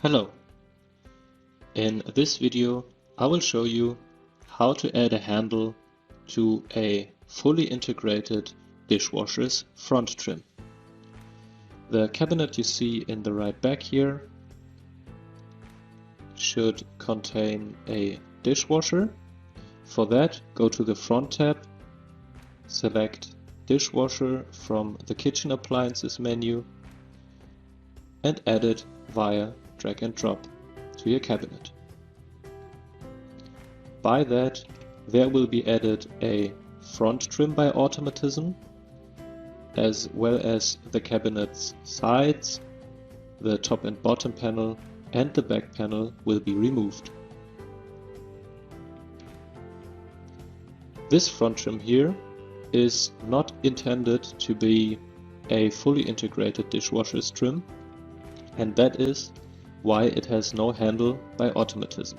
Hello. In this video I will show you how to add a handle to a fully integrated dishwasher's front trim. The cabinet you see in the right back here should contain a dishwasher. For that, go to the Front tab, select Dishwasher from the Kitchen Appliances menu and add it via drag and drop to your cabinet. By that, there will be added a front trim by automatism, as well as the cabinet's sides, the top and bottom panel and the back panel will be removed. This front trim here is not intended to be a fully integrated dishwasher's trim, and that is why it has no handle by automatism.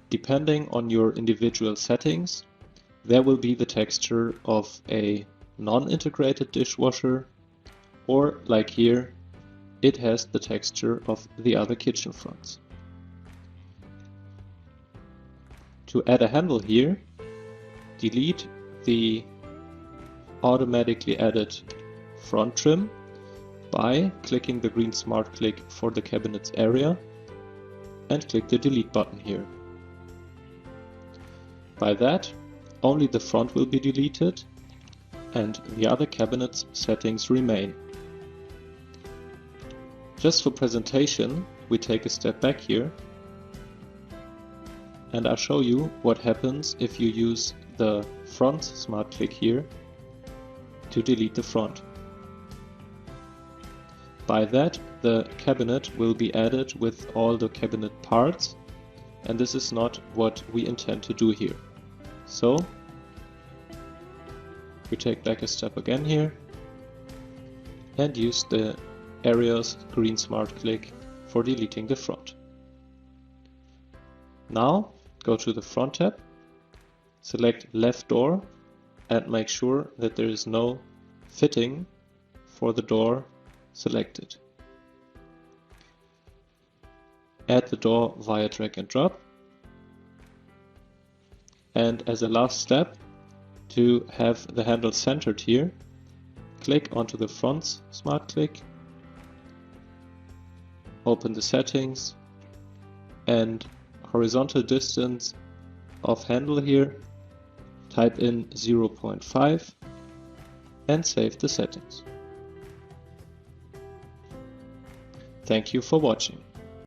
Depending on your individual settings, there will be the texture of a non-integrated dishwasher, or like here, it has the texture of the other kitchen fronts. To add a handle here, delete the automatically added front trim by clicking the green smart click for the cabinet's area and click the delete button here. By that, only the front will be deleted and the other cabinet's settings remain. Just for presentation, we take a step back here and I'll show you what happens if you use the front smart click here to delete the front. By that, the cabinet will be added with all the cabinet parts, and this is not what we intend to do here. So we take back a step again here and use the area's green smart click for deleting the front. Now go to the Front tab, select left door and make sure that there is no fitting for the door selected. Add the door via drag and drop, and as a last step, to have the handle centered here, click onto the front smart click, open the settings, and horizontal distance of handle here, type in 0.5 and save the settings. Thank you for watching.